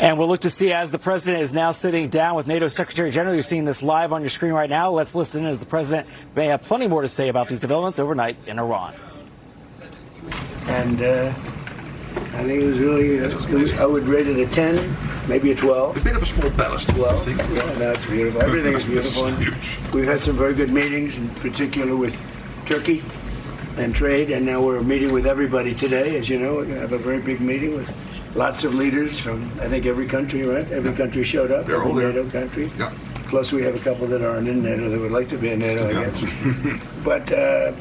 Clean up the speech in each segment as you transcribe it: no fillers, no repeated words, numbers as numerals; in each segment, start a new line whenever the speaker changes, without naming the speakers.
And we'll look to see as the president is now sitting down with NATO Secretary General. You're seeing this live on your screen right now. Let's listen as the president may have plenty more to say about these developments overnight in Iran.
And I think it was really, I would rate it a 10, maybe a 12.
A bit of a small ballast,
12.
I think.
Yeah, no, it's beautiful. Everything is beautiful. And we've had some very good meetings, in particular with Turkey and trade, and now we're meeting with everybody today. As you know, we're going to have a very big meeting with lots of leaders from, I think, every country, right? Every country showed up,
They're
every
all there.
NATO country.
Yeah.
Plus, we have a couple that aren't in NATO that would like to be in NATO, I guess. But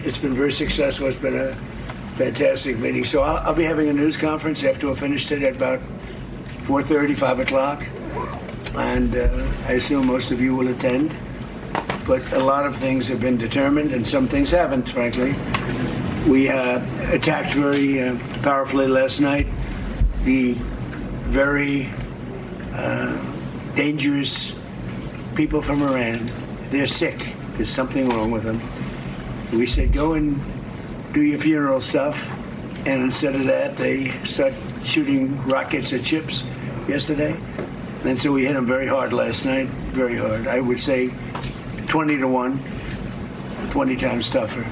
it's been very successful. It's been a fantastic meeting. So I'll be having a news conference after we're finished today at about 4:30, 5 o'clock. And I assume most of you will attend. But a lot of things have been determined, and some things haven't, frankly. We attacked very powerfully last night the very dangerous people from Iran. They're sick. There's something wrong with them. We said, go and do your funeral stuff. And instead of that, they start shooting rockets at ships yesterday. And so we hit them very hard last night, very hard. I would say 20 to 1, 20 times tougher.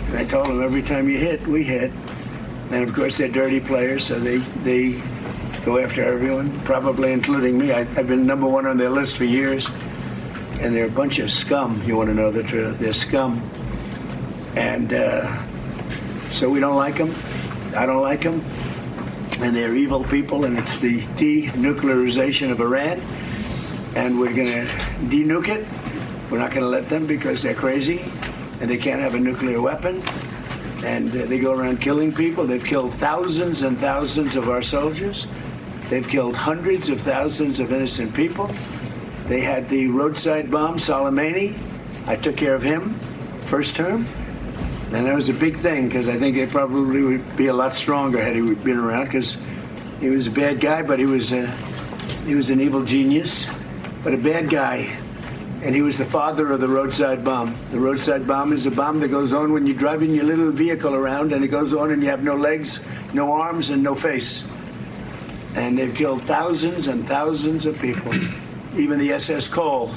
And I told them, every time you hit, we hit. And of course, they're dirty players, so they go after everyone, probably including me. I've been number one on their list for years. And they're a bunch of scum, you want to know the truth. They're scum. And so we don't like them. I don't like them. And they're evil people, and it's the denuclearization of Iran. And we're going to denuke it. We're not going to let them because they're crazy, and they can't have a nuclear weapon. And they go around killing people. They've killed thousands and thousands of our soldiers. They've killed hundreds of thousands of innocent people. They had the roadside bomb, Soleimani. I took care of him, first term. And that was a big thing, because I think it probably would be a lot stronger had he been around, because he was a bad guy, but he was an evil genius, but a bad guy. And he was the father of the roadside bomb. The roadside bomb is a bomb that goes on when you're driving your little vehicle around, and it goes on and you have no legs, no arms, and no face. And they've killed thousands and thousands of people. Even the SS Cole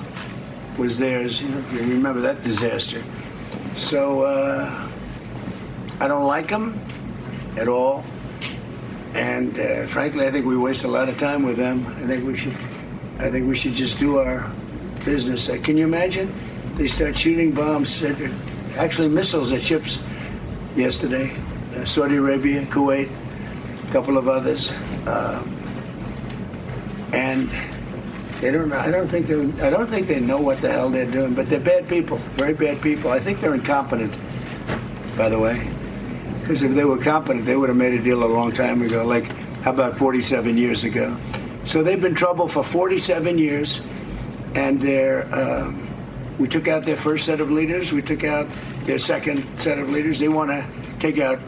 was theirs, you know, if you remember that disaster. So I don't like them at all. And frankly, I think we waste a lot of time with them. I think we should just do our business. Can you imagine? They start shooting bombs, actually missiles at ships yesterday. Saudi Arabia, Kuwait, a couple of others. And they don't. I don't think they know what the hell they're doing. But they're bad people, very bad people. I think they're incompetent, by the way. Because if they were competent, they would have made a deal a long time ago. Like, how about 47 years ago? So they've been in trouble for 47 years, and we took out their first set of leaders. We took out their second set of leaders. They want to take out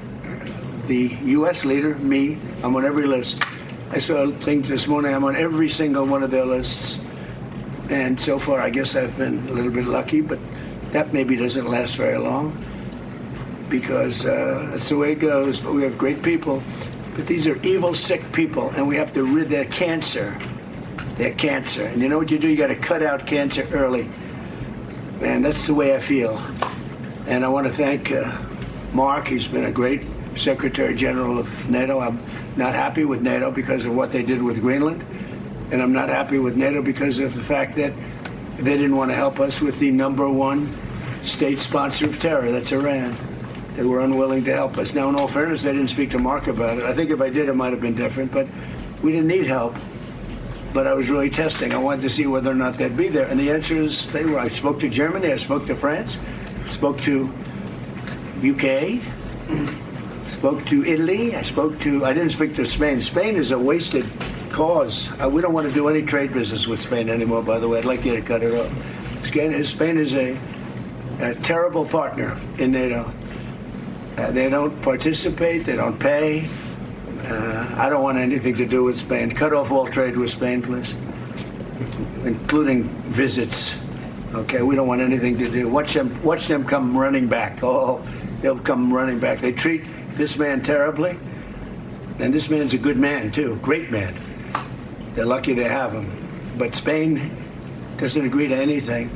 the U.S. leader, me. I'm on every list. I saw a thing this morning. I'm on every single one of their lists. And so far, I guess I've been a little bit lucky, but that maybe doesn't last very long, because that's the way it goes. But we have great people. But these are evil, sick people, and we have to rid their cancer. Their cancer. And you know what you do? You got to cut out cancer early. And that's the way I feel. And I want to thank Mark. He's been a great Secretary General of NATO. I'm not happy with NATO because of what they did with Greenland. And I'm not happy with NATO because of the fact that they didn't want to help us with the #1 state sponsor of terror. That's Iran. They were unwilling to help us. Now, in all fairness, I didn't speak to Mark about it. I think if I did, it might have been different. But we didn't need help. But I was really testing. I wanted to see whether or not they'd be there. And the answer is they were. I spoke to Germany. I spoke to France. Spoke to UK. Spoke to Italy. I didn't speak to Spain. Spain is a wasted cause. We don't want to do any trade business with Spain anymore, by the way. I'd like you to cut it off. Spain is a terrible partner in NATO. They don't participate. They don't pay. I don't want anything to do with Spain. Cut off all trade with Spain, please, including visits. Okay, we don't want anything to do. Watch them come running back. Oh, they'll come running back. They treat this man terribly, and this man's a good man too, great man. They're lucky they have them. But Spain doesn't agree to anything.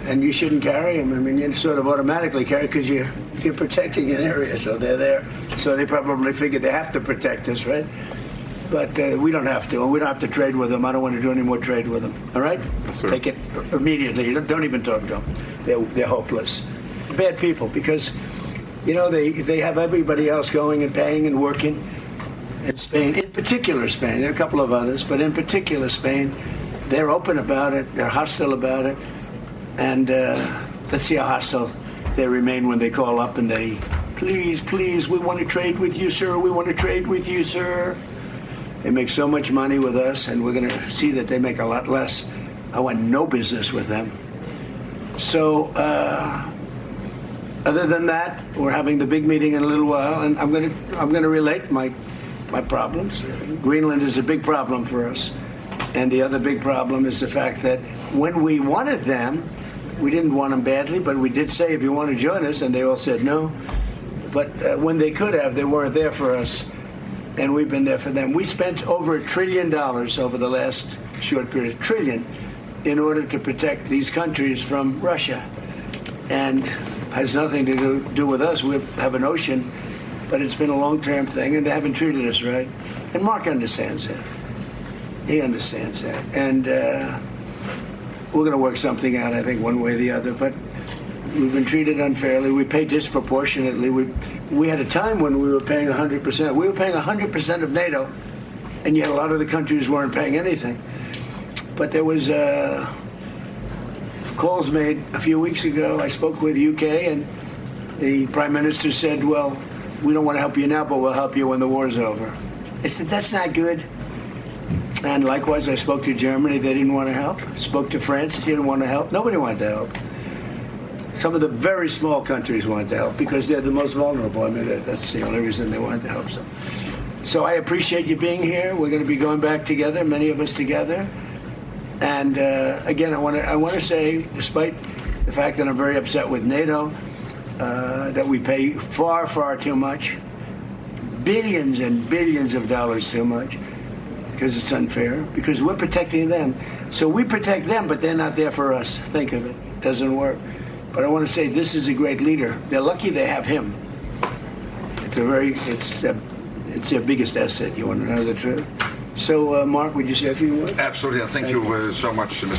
And you shouldn't carry them. I mean, you sort of automatically carry because you're protecting an area, so they're there. So they probably figured they have to protect us, right? But we don't have to, and we don't have to trade with them. I don't want to do any more trade with them. All right?
Yes, sir.
Take it immediately. Don't even talk to them. They're hopeless. Bad people, because, you know, they have everybody else going and paying and working. In Spain, in particular Spain, there are a couple of others, but in particular Spain, they're open about it. They're hostile about it. And let's see how hostile they remain when they call up and they, please, please, we want to trade with you, sir. We want to trade with you, sir. They make so much money with us, and we're going to see that they make a lot less. I want no business with them. So, other than that, we're having the big meeting in a little while, and I'm going to relate my problems. Greenland is a big problem for us, and the other big problem is the fact that when we wanted them, we didn't want them badly, but we did say, if you want to join us, and they all said no. But when they could have, they weren't there for us. And we've been there for them. We spent over $1 trillion over the last short period, trillion, in order to protect these countries from Russia. And has nothing to do with us. We have an ocean, but it's been a long-term thing, and they haven't treated us right. And Mark understands that. He understands that. And we're going to work something out, I think, one way or the other. But we've been treated unfairly. We pay disproportionately. We had a time when we were paying 100%. We were paying 100% of NATO, and yet a lot of the countries weren't paying anything. But there was calls made a few weeks ago. I spoke with UK, and the Prime Minister said, well, we don't want to help you now, but we'll help you when the war's over. I said, that's not good. And likewise, I spoke to Germany. They didn't want to help. Spoke to France. They didn't want to help. Nobody wanted to help. Some of the very small countries wanted to help because they're the most vulnerable. I mean, that's the only reason they wanted to help. So I appreciate you being here. We're going to be going back together, many of us together. And again, I want to say, despite the fact that I'm very upset with NATO, that we pay far, far too much, billions and billions of dollars too much, because it's unfair, because we're protecting them. So we protect them, but they're not there for us. Think of it. It doesn't work. But I want to say this is a great leader. They're lucky they have him. It's their biggest asset. You want to know the truth? So, Mark, would you say a few words?
Absolutely, and thank you so much, Mr.